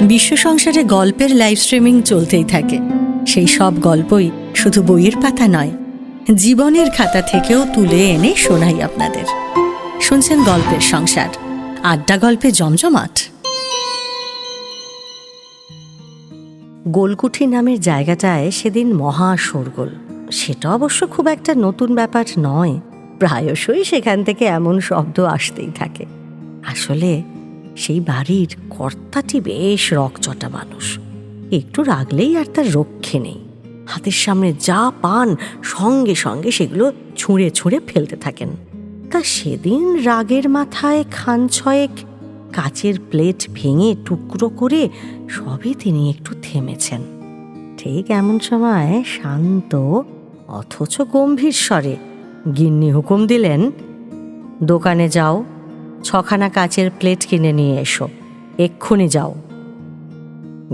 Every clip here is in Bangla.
বিশ্ব সংসারে গল্পের লাইভ স্ট্রিমিং চলতেই থাকে। সেই সব গল্পই শুধু বইয়ের পাতা নয়, জীবনের খাতা থেকেও তুলে এনে শোনাই আপনাদের। শুনছেন গল্পের সংসার, আড্ডা গল্পে জমজমাট। গোলকুঠি নামের জায়গাটায় সেদিন মহা শোরগোল। সেটা অবশ্য খুব একটা নতুন ব্যাপার নয়, প্রায়শই সেখান থেকে এমন শব্দ আসতেই থাকে। আসলে সেই বাড়ির কর্তাটি বেশ রকচটা মানুষ, একটু রাগলেই আর তার রক্ষে নেই। হাতের সামনে যা পান সঙ্গে সঙ্গে সেগুলো ছুঁড়ে ছুঁড়ে ফেলতে থাকেন। তা সেদিন রাগের মাথায় খান ছয়েক কাচের প্লেট ভেঙে টুকরো করে সবই তিনি একটু থেমেছেন। ঠিক এমন সময় শান্ত অথচ গম্ভীর স্বরে গিন্নি হুকুম দিলেন, দোকানে যাও, 6খানা কাচের প্লেট কিনে নিয়ে এসো, এক্ষুনি যাও।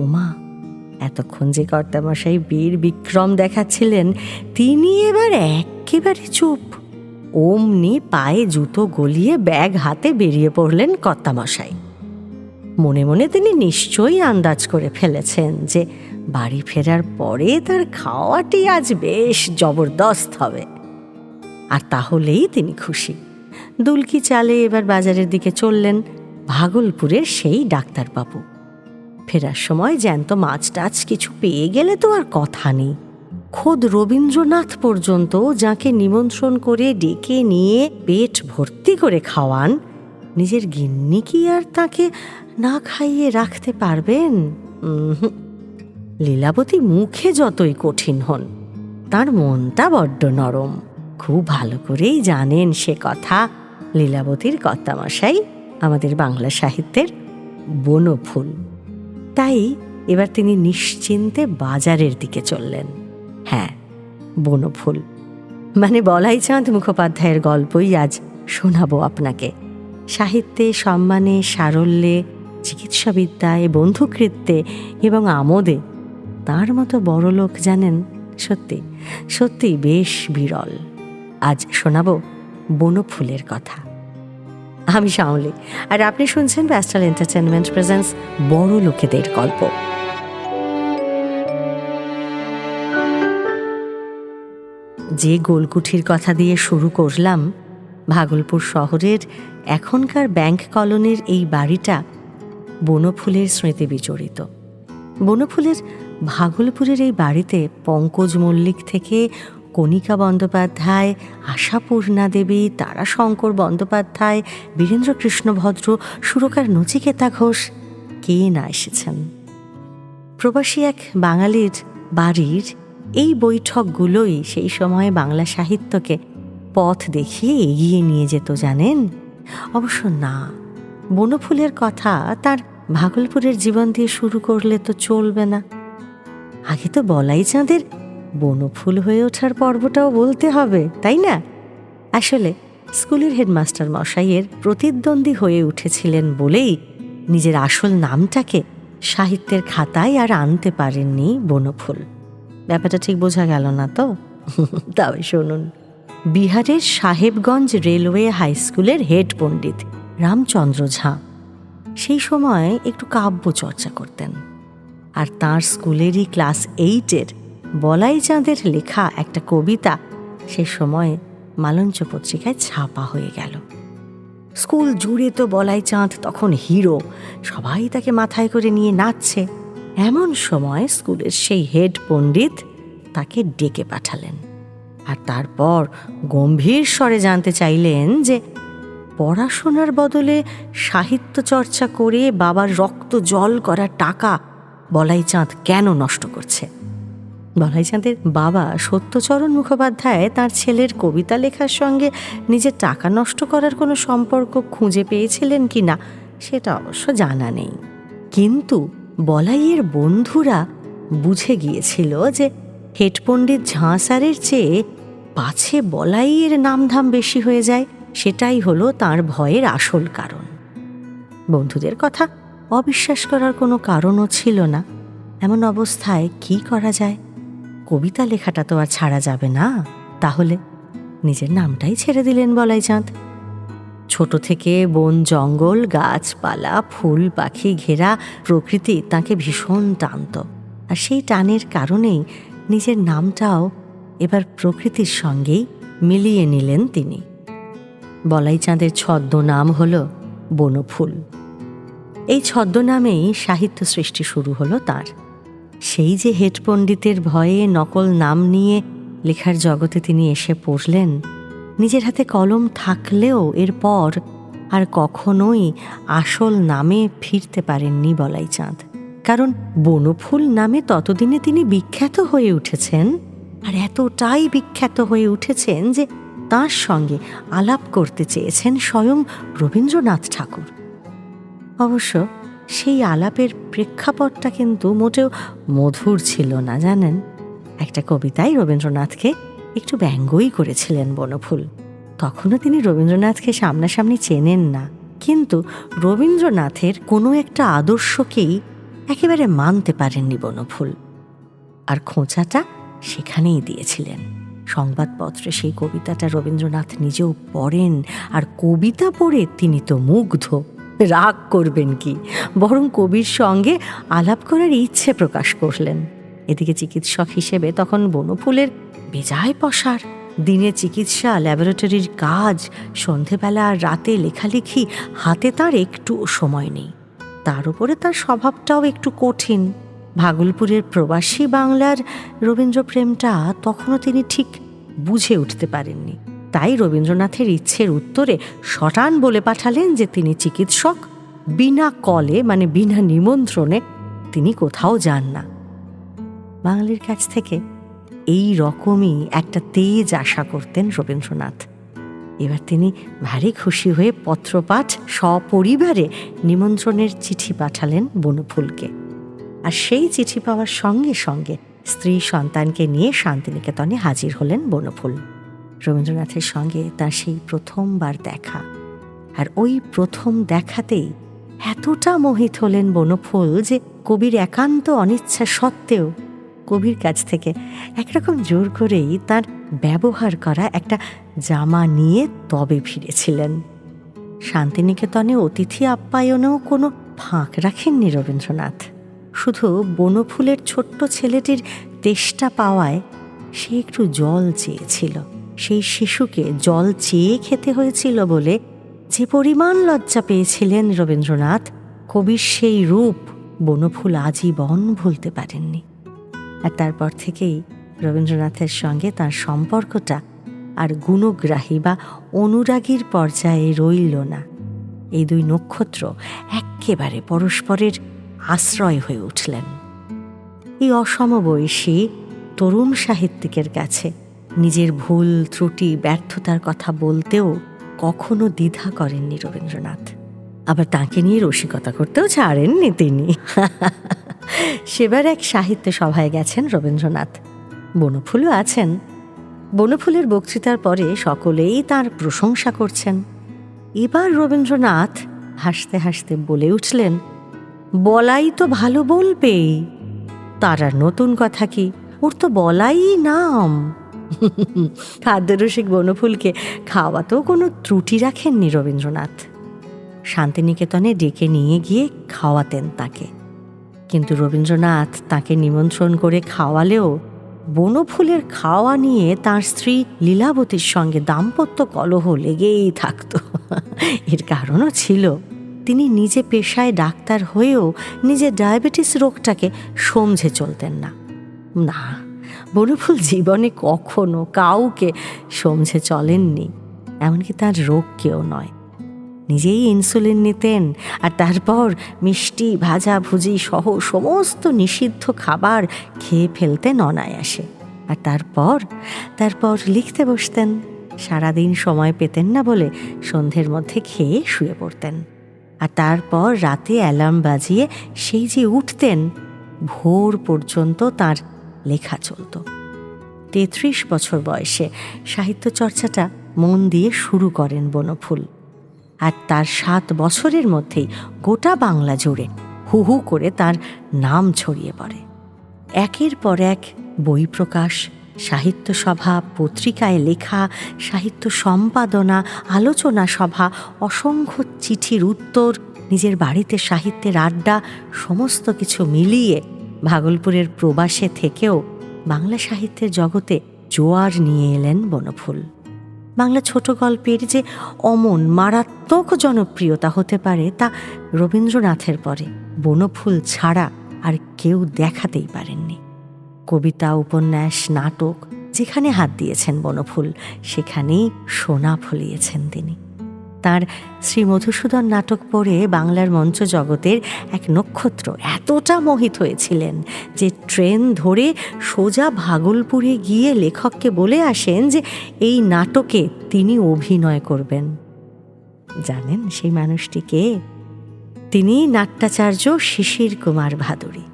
উমা, এতক্ষণ যে কর্তামশাই বীর বিক্রম দেখাচ্ছিলেন, তিনি এবার একেবারে চুপ। অমনি পায়ে জুতো গলিয়ে ব্যাগ হাতে বেরিয়ে পড়লেন কর্তামশাই। মনে মনে তিনি নিশ্চয়ই আন্দাজ করে ফেলেছেন যে বাড়ি ফেরার পরে তার খাওয়াটি আজ বেশ জবরদস্ত হবে, আর তাহলেই তিনি খুশি। দুলকি চালে এবার বাজারের দিকে চললেন ভাগলপুরের সেই ডাক্তারবাবু। ফেরার সময় জ্যান্ত মাছ টাছ কিছু পেয়ে গেলে তো আর কথা নেই। খোদ রবীন্দ্রনাথ পর্যন্ত যাকে নিমন্ত্রণ করে ডেকে নিয়ে পেট ভর্তি করে খাওয়ান, নিজের গিন্নি কি আর তাকে না খাইয়ে রাখতে পারবেন? লীলাবতী মুখে যতই কঠিন হন, তার মনটা বড্ড নরম। খুব ভালো করেই জানেন সে কথা লীলাবতীর কর্তামশাই আমাদের বাংলা সাহিত্যের বনফুল। তাই এবার তিনি নিশ্চিন্তে বাজারের দিকে চললেন। হ্যাঁ, বনফুল মানে বলাইচাঁদ মুখোপাধ্যায়ের গল্পই আজ শোনাবো আপনাকে। সাহিত্যে, সম্মানে, সারল্যে, চিকিৎসাবিদ্যায়, বন্ধুকৃত্যে এবং আমোদে তার মতো বড় লোক জানেন সত্যি সত্যি বেশ বিরল। আজ শোনাবো বনফুলের কথা। আমি শাওলি, আর আপনি শুনছেন প্যাস্টেল এন্টারটেনমেন্ট প্রেজেন্টস বড় লোকেদের গল্প। যে গোলকুঠির কথা দিয়ে শুরু করলাম, ভাগলপুর শহরের এখনকার ব্যাংক কলোনির এই বাড়িটা বনফুলের স্মৃতি বিজড়িত। বনফুলের ভাগলপুরের এই বাড়িতে পঙ্কজ মল্লিক থেকে কণিকা বন্দ্যোপাধ্যায়, আশাপূর্ণা দেবী, তারাশঙ্কর বন্দ্যোপাধ্যায়, বীরেন্দ্রকৃষ্ণ ভদ্র, সুরকার নচিকেতা ঘোষ, কে না এসেছেন। প্রবাসী এক বাঙালির বাড়ির এই বৈঠকগুলোই সেই সময়ে বাংলা সাহিত্যকে পথ দেখিয়ে এগিয়ে নিয়ে যেত জানেন। অবশ্য না, বনফুলের কথা তার ভাগলপুরের জীবন দিয়ে শুরু করলে তো চলবে না। আগে তো বলাইচাঁদের বনফুল হয়ে ওঠার পর্বটাও বলতে হবে, তাই না? আসলে স্কুলের হেডমাস্টার মশাইয়ের প্রতিদ্বন্দ্বী হয়ে উঠেছিলেন বলেই নিজের আসল নামটাকে সাহিত্যের খাতায় আর আনতে পারেননি বনফুল। ব্যাপারটা ঠিক বোঝা গেল না তো? তবে শুনুন, বিহারের সাহেবগঞ্জ রেলওয়ে হাই স্কুলের হেড পণ্ডিত রামচন্দ্র ঝা সেই সময় একটু কাব্য চর্চা করতেন, আর তাঁর স্কুলেরই ক্লাস 8-এর বলাইচাঁদের লেখা একটা কবিতা সে সময় মালঞ্চ পত্রিকায় ছাপা হয়ে গেল। স্কুল জুড়ে তো বলাইচাঁদ তখন হিরো, সবাই তাকে মাথায় করে নিয়ে নাচছে। এমন সময় স্কুলের সেই হেড পণ্ডিত তাকে ডেকে পাঠালেন, আর তারপর গম্ভীর স্বরে জানতে চাইলেন যে পড়াশোনার বদলে সাহিত্য চর্চা করে বাবার রক্ত জল করা টাকা বলাইচাঁদ কেন নষ্ট করছে। বলাইচাঁদের বাবা সত্যচরণ মুখোপাধ্যায় তার ছেলের কবিতা লেখার সঙ্গে নিজের টাকা নষ্ট করার কোনো সম্পর্ক খুঁজে পেয়েছিলেন কি না সেটা অবশ্য জানা নেই, কিন্তু বলাইয়ের বন্ধুরা বুঝে গিয়েছিল যে হেড পণ্ডিত ঝাঁ স্যারের চেয়ে পাছে বলাইয়ের নামধাম বেশি হয়ে যায়, সেটাই হলো তার ভয়ের আসল কারণ। বন্ধুদের কথা অবিশ্বাস করার কোনো কারণও ছিল না। এমন অবস্থায় কি করা যায়? কবিতা লেখাটা তো আর ছাড়া যাবে না, তাহলে নিজের নামটাই ছেড়ে দিলেন বলাইচাঁদ। ছোট থেকে বন জঙ্গল, গাছপালা, ফুল পাখি ঘেরা প্রকৃতি তাকে ভীষণ টানত। আর সেই টানের কারণেই নিজের নামটাও এবার প্রকৃতির সঙ্গেই মিলিয়ে নিলেন তিনি। বলাইচাঁদের ছদ্মনাম হল বনফুল। এই ছদ্মনামেই সাহিত্য সৃষ্টি শুরু হলো তাঁর। সেই যে হেড পণ্ডিতের ভয়ে নকল নাম নিয়ে লেখার জগতে তিনি এসে পড়লেন, নিজের হাতে কলম থাকলেও এরপর আর কখনোই আসল নামে ফিরতে পারেননি বলাইচাঁদ। কারণ বনফুল নামে ততদিনে তিনি বিখ্যাত হয়ে উঠেছেন, আর এতটাই বিখ্যাত হয়ে উঠেছেন যে তাঁর সঙ্গে আলাপ করতে চেয়েছেন স্বয়ং রবীন্দ্রনাথ ঠাকুর। অবশ্য সেই আলাপের প্রেক্ষাপটটা কিন্তু মোটেও মধুর ছিল না, জানেন। একটা কবিতায় রবীন্দ্রনাথকে একটু ব্যঙ্গই করেছিলেন বনফুল। তখনও তিনি রবীন্দ্রনাথকে সামনাসামনি চেনেন না, কিন্তু রবীন্দ্রনাথের কোনো একটা আদর্শকেই একেবারে মানতে পারেননি বনফুল। আর খোঁচাটা সেখানেই দিয়েছিলেন। সংবাদপত্রে সেই কবিতাটা রবীন্দ্রনাথ নিজেও পড়েন, আর কবিতা পড়ে তিনি তো মুগ্ধ। রাগ করবেন কি, বরং কবির সঙ্গে আলাপ করার ইচ্ছে প্রকাশ করলেন। এদিকে চিকিৎসক হিসেবে তখন বনফুলের বেজায় পসার। দিনে চিকিৎসা, ল্যাবরেটরির কাজ, সন্ধেবেলা আর রাতে লেখালেখি, হাতে তার একটু সময় নেই। তার উপরে তার স্বভাবটাও একটু কঠিন। ভাগলপুরের প্রবাসী বাংলার রবীন্দ্রপ্রেমটা তখনও তিনি ঠিক বুঝে উঠতে পারেননি। তাই রবীন্দ্রনাথের ইচ্ছের উত্তরে শটান বলে পাঠালেন যে তিনি চিকিৎসক, বিনা কলে মানে বিনা নিমন্ত্রণে তিনি কোথাও যান না। বাঙালির কাছ থেকে এই রকমই একটা তেজ আশা করতেন রবীন্দ্রনাথ। এবার তিনি ভারী খুশি হয়ে পত্রপাঠ সপরিবারে নিমন্ত্রণের চিঠি পাঠালেন বনফুলকে। আর সেই চিঠি পাওয়ার সঙ্গে সঙ্গে স্ত্রী সন্তানকে নিয়ে শান্তিনিকেতনে হাজির হলেন বনফুল। রবীন্দ্রনাথের সঙ্গে তার সেই প্রথমবার দেখা, আর ওই প্রথম দেখাতেই এতটা মোহিত হলেন বনফুল যে কবির একান্ত অনিচ্ছা সত্ত্বেও কবির কাছ থেকে একরকম জোর করেই তার ব্যবহার করা একটা জামা নিয়ে তবে ফিরেছিলেন। শান্তিনিকেতনে অতিথি আপ্যায়নেও কোনো ফাঁক রাখেননি রবীন্দ্রনাথ। শুধু বনফুলের ছোট্ট ছেলেটির তেষ্টা পাওয়ায় সে একটু জল চেয়েছিল। সেই শিশুকে জল চেয়ে খেতে হয়েছিল বলে যে পরিমাণ লজ্জা পেয়েছিলেন রবীন্দ্রনাথ, কবির সেই রূপ বনফুল আজীবন ভুলতে পারেননি। আর তারপর থেকেই রবীন্দ্রনাথের সঙ্গে তার সম্পর্কটা আর গুণগ্রাহী বা অনুরাগীর পর্যায়ে রইল না। এই দুই নক্ষত্র একেবারে পরস্পরের আশ্রয় হয়ে উঠলেন। এই অসমবয়সী তরুণ সাহিত্যিকের কাছে নিজের ভুল ত্রুটি ব্যর্থতার কথা বলতেও কখনো দ্বিধা করেননি রবীন্দ্রনাথ। আবার তাঁকে নিয়ে রসিকতা করতেও ছাড়েননি তিনি। সেবার এক সাহিত্য সভায় গেছেন রবীন্দ্রনাথ, বনফুলও আছেন। বনফুলের বক্তৃতার পরে সকলেই তার প্রশংসা করছেন। এবার রবীন্দ্রনাথ হাসতে হাসতে বলে উঠলেন, বলাই তো ভালো বলবেই, তার আর নতুন কথা কি, ওর তো বলাই নাম। খাদ্যরসিক বনফুলকে খাওয়াতেও কোনো ত্রুটি রাখেননি রবীন্দ্রনাথ। শান্তিনিকেতনে ডেকে নিয়ে গিয়ে খাওয়াতেন তাকে, কিন্তু রবীন্দ্রনাথ তাকে নিমন্ত্রণ করে খাওয়ালেও বনফুলের খাওয়া নিয়ে তার স্ত্রী লীলাবতীর সঙ্গে দাম্পত্য কলহ লেগেই থাকত। এর কারণও ছিল, তিনি নিজে পেশায় ডাক্তার হয়েও নিজের ডায়াবেটিস রোগটাকে সমঝে চলতেন না। না, বনফুল জীবনে কখনো কাউকে সমঝে চলেননি, এমনকি তার রোগকেও নয়। নিজেই ইনসুলিন নিতেন, আর তারপর মিষ্টি ভাজা ভুজি সহ সমস্ত নিষিদ্ধ খাবার খেয়ে ফেলতেন অনায়াসে। আর তারপর লিখতে বসতেন। সারাদিন সময় পেতেন না বলে সন্ধ্যের মধ্যে খেয়ে শুয়ে পড়তেন। আর তারপর রাতে অ্যালার্ম বাজিয়ে সেই যে উঠতেন, ভোর পর্যন্ত তার লেখা চলত। 33 বছর বয়সে সাহিত্য চর্চাটা মন দিয়ে শুরু করেন বনফুল। আর তার 7 বছরের মধ্যেই গোটা বাংলা জুড়ে হু হু করে তার নাম ছড়িয়ে পড়ে। একের পর এক বই প্রকাশ, সাহিত্য সভা, পত্রিকায় লেখা, সাহিত্য সম্পাদনা, আলোচনা সভা, অসংখ্য চিঠির উত্তর, নিজের বাড়িতে সাহিত্যের আড্ডা, সমস্ত কিছু মিলিয়ে ভাগলপুরের প্রবাসে থেকেও বাংলা সাহিত্যের জগতে জোয়ার নিয়ে এলেন বনফুল। বাংলা ছোট গল্পের যে অমন মারাত্মক জনপ্রিয়তা হতে পারে তা রবীন্দ্রনাথের পরে বনফুল ছাড়া আর কেউ দেখাতেই পারেননি। কবিতা, উপন্যাস, নাটক যেখানে হাত দিয়েছেন বনফুল সেখানেই সোনা ফলিয়েছেন তিনি। তার শ্রী মধুসূদন নাটক পড়ে বাংলার মঞ্চ জগতের এক নক্ষত্র এতটা মোহিত হয়েছিলেন যে ট্রেন ধরে সোজা ভাগলপুরে গিয়ে লেখককে বলে আসেন যে এই নাটকে তিনি অভিনয় করবেন। জানেন সেই মানুষটিকে? তিনি নাট্যাচার্য শিশির কুমার ভাদুড়ী।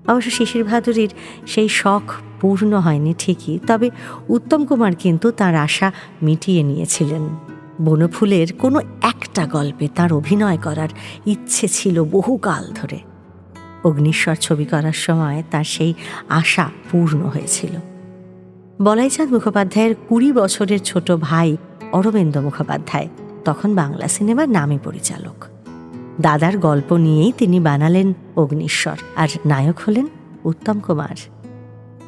অবশ্য শিশির ভাদুড়ীর সেই শখ পূর্ণ হয়নি ঠিকই, তবে উত্তম কুমার কিন্তু তার আশা মিটিয়ে নিয়েছিলেন। বনফুলের কোনো একটা গল্পে তার অভিনয় করার ইচ্ছে ছিল বহুকাল ধরে। অগ্নিশ্বর ছবি করার সময় তার সেই আশা পূর্ণ হয়েছিল। বলাইচাঁদ মুখোপাধ্যায়ের 20 বছরের ছোট ভাই অরবিন্দ মুখোপাধ্যায় তখন বাংলা সিনেমার নামী পরিচালক। দাদার গল্প নিয়েই তিনি বানালেন অগ্নিশ্বর, আর নায়ক হলেন উত্তম কুমার।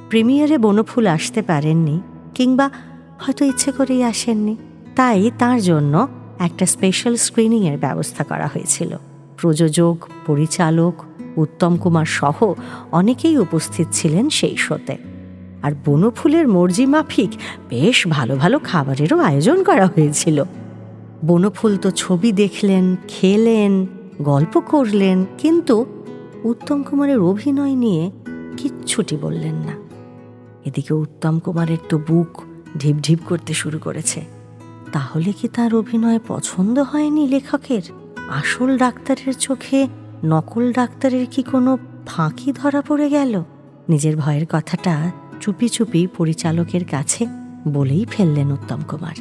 প্রিমিয়ারে বনফুল আসতে পারেননি, কিংবা হয়তো ইচ্ছে করেই আসেননি, তাই তার জন্য একটা স্পেশাল স্ক্রিনিংয়ের ব্যবস্থা করা হয়েছিল। প্রযোজক, পরিচালক, উত্তম কুমার সহ অনেকেই উপস্থিত ছিলেন সেই শোতে। আর বনফুলের মর্জি মাফিক বেশ ভালো ভালো খাবারেরও আয়োজন করা হয়েছিল। বনফুল তো ছবি দেখলেন, খেলেন, গল্প করলেন, কিন্তু উত্তম কুমারের অভিনয় নিয়ে কিচ্ছুটি বললেন না। এদিকে উত্তম কুমারের তো বুক ঢিপ ঢিপ করতে শুরু করেছে। তাহলে কি তার অভিনয় পছন্দ হয়নি লেখকের? আসল ডাক্তারের চোখে নকল ডাক্তারের কি কোনো ফাঁকি ধরা পড়ে গেল? নিজের ভয়ের কথাটা চুপি চুপি পরিচালকের কাছে বলেই ফেললেন উত্তম কুমার।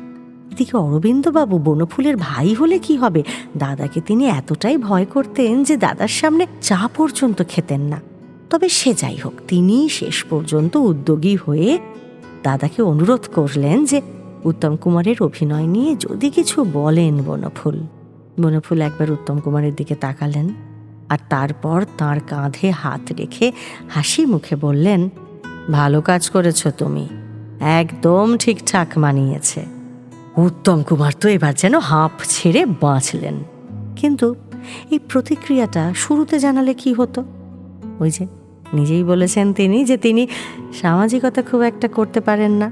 এদিকে অরবিন্দবাবু বনফুলের ভাই হলে কি হবে, দাদাকে তিনি এতটাই ভয় করতেন যে দাদার সামনে চা পর্যন্ত খেতেন না। তবে সে যাই হোক, তিনি শেষ পর্যন্ত উদ্যোগী হয়ে দাদাকে অনুরোধ করলেন যে উত্তম কুমারের অভিনয় নিয়ে যদি কিছু বলেন বনফুল। বনফুল একবার উত্তম কুমারের দিকে তাকালেন, আর তারপর তাঁর কাঁধে হাত রেখে হাসি মুখে বললেন, ভালো কাজ করেছ তুমি, একদম ঠিকঠাক মানিয়েছে। উত্তম কুমার তো এবার যেন হাঁপ ছেড়ে বাঁচলেন। কিন্তু এই প্রতিক্রিয়াটা শুরুতে জানালে কি হতো? ওই যে নিজেই বলেছেন তিনি যে তিনি সামাজিকতা খুব একটা করতে পারেন না,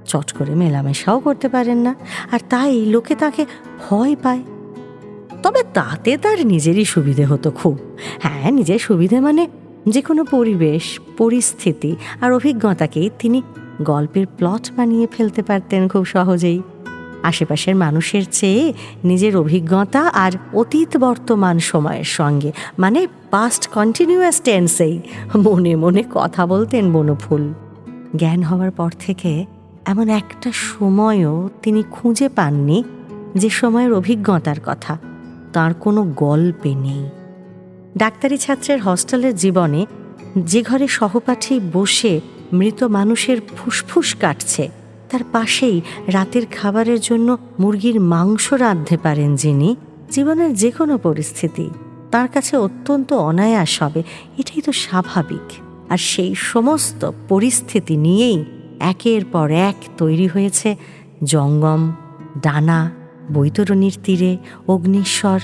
চট করে মেলামেশাও করতে পারেন না, আর তাই লোকে তাকে ভয় পায়। তবে তাতে তার নিজেরই সুবিধে হতো খুব। হ্যাঁ, নিজের সুবিধে মানে যে কোনো পরিবেশ, পরিস্থিতি আর অভিজ্ঞতাকেই তিনি গল্পের প্লট বানিয়ে ফেলতে পারতেন খুব সহজেই। আশেপাশের মানুষের চেয়ে নিজের অভিজ্ঞতা আর অতীত বর্তমান সময়ের সঙ্গে, মানে পাস্ট কন্টিনিউয়াস টেন্সেই মনে মনে কথা বলতেন বনফুল। জ্ঞান হওয়ার পর থেকে এমন একটা সময়ও তিনি খুঁজে পাননি যে সময়ের অভিজ্ঞতার কথা তার কোনো গল্পে নেই। ডাক্তারি ছাত্রের হস্টেলের জীবনে যে ঘরে সহপাঠী বসে মৃত মানুষের ফুসফুস কাটছে, তার পাশেই রাতের খাবারের জন্য মুরগির মাংস রাঁধতে পারেন যিনি, জীবনের যে কোনো পরিস্থিতি তার কাছে অত্যন্ত অনায়াস হবে, এটাই তো স্বাভাবিক। আর সেই সমস্ত পরিস্থিতি নিয়েই একের পর এক তৈরি হয়েছে জঙ্গম, ডানা, বৈতরণীর তীরে, অগ্নিশ্বর,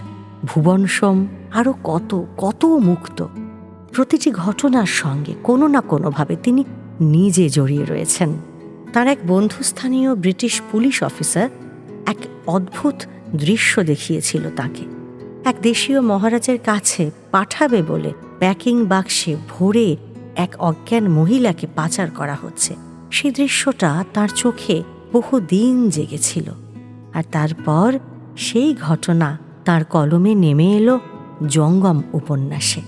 ভুবন সোম, আরও কত কত মুক্ত। প্রতিটি ঘটনার সঙ্গে কোনো না কোনোভাবে তিনি নিজে জড়িয়ে রয়েছেন। তার এক বন্ধুস্থানীয় ব্রিটিশ পুলিশ অফিসার এক অদ্ভুত দৃশ্য দেখিয়েছিল তাকে। এক দেশীয় মহারাজের কাছে পাঠাবে বলে প্যাকিং বাক্সে ভরে এক অজ্ঞান মহিলাকে পাচার করা হচ্ছে। সেই দৃশ্যটা তার চোখে বহুদিন জেগেছিল। আর তারপর সেই ঘটনা তার কলমে নেমে এলো জঙ্গম উপন্যাসে।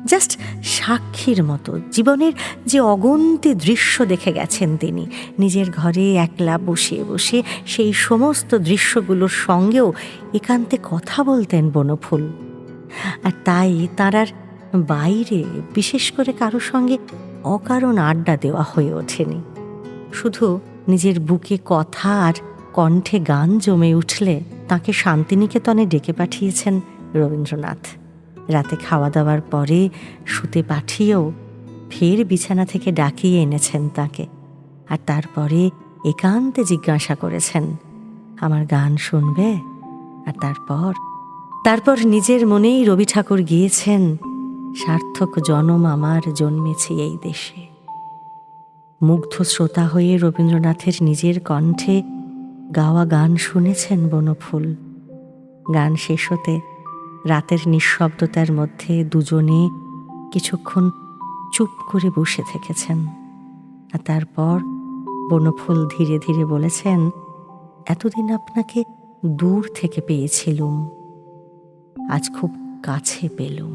জাস্ট সাক্ষীর মতো জীবনের যে অগন্তি দৃশ্য দেখে গেছেন তিনি, নিজের ঘরে একলা বসে বসে সেই সমস্ত দৃশ্যগুলোর সঙ্গেও একান্তে কথা বলতেন বনফুল। আর তাই তার আর বাইরে বিশেষ করে কারো সঙ্গে অকারণ আড্ডা দেওয়া হয়ে ওঠেনি। শুধু নিজের বুকে কথা আর কণ্ঠে গান জমে উঠলে তাকে শান্তিনিকেতনে ডেকে পাঠিয়েছেন রবীন্দ্রনাথ। রাতে খাওয়া দাওয়ার পরে শুতে পাঠিয়েও ফের বিছানা থেকে ডাকিয়ে এনেছেন তাকে, আর তারপরে একান্তে জিজ্ঞাসা করেছেন, আমার গান শুনবে? আর তারপর নিজের মনেই রবি ঠাকুর গিয়েছেন, সার্থক জনম আমার জন্মেছি এই দেশে। মুগ্ধ শ্রোতা হয়ে রবীন্দ্রনাথের নিজের কণ্ঠে গাওয়া গান শুনেছেন বনফুল। গান শেষ হতে রাতের নিঃশব্দতার মধ্যে দুজনে কিছুক্ষণ চুপ করে বসে থেকেছেন। আর তারপর বনফুল ধীরে ধীরে বলেছেন, এতদিন আপনাকে দূর থেকে পেয়েছিলুম, আজ খুব কাছে পেলুম।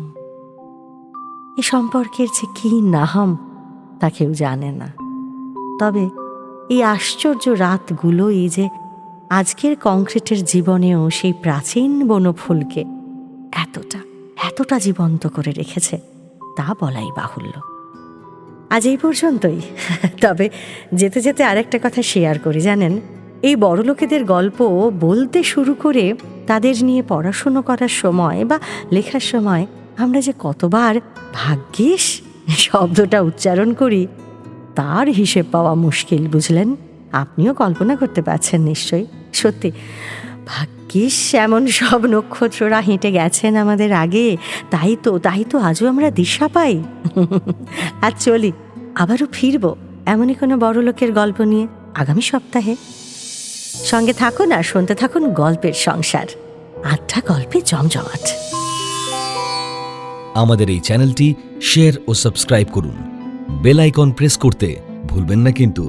এ সম্পর্কের যে কি নাম তা কেউ জানে না, তবে এই আশ্চর্য রাতগুলোই যে আজকের কংক্রিটের জীবনেও সেই প্রাচীন বনফুলকে এতটা জীবন্ত করে রেখেছে তা বলাই বাহুল্য। আজ এই পর্যন্তই। তবে যেতে যেতে আরেকটা কথা শেয়ার করি, জানেন, এই বড়লোকেদের গল্প বলতে শুরু করে তাদের নিয়ে পড়াশুনো করার সময় বা লেখার সময় আমরা যে কতবার ভাগ্যিস শব্দটা উচ্চারণ করি তার হিসেব পাওয়া মুশকিল, বুঝলেন? আপনিও কল্পনা করতে পারছেন নিশ্চয়ই। সত্যি ভাগ্যিস এমন সব নক্ষত্ররা হেঁটে গেছেন আমাদের আগে, তাই তো আজও আমরা দিশা পাই। আর চলি, আবারও ফিরবো এমনই কোনো বড় লোকের গল্প নিয়ে আগামী সপ্তাহে। সঙ্গে থাকুন আর শুনতে থাকুন গল্পের সংসার, আড্ডা গল্পে জমজমাট। আমাদের এই চ্যানেলটি শেয়ার ও সাবস্ক্রাইব করুন। বেল আইকন প্রেস করতে ভুলবেন না কিন্তু।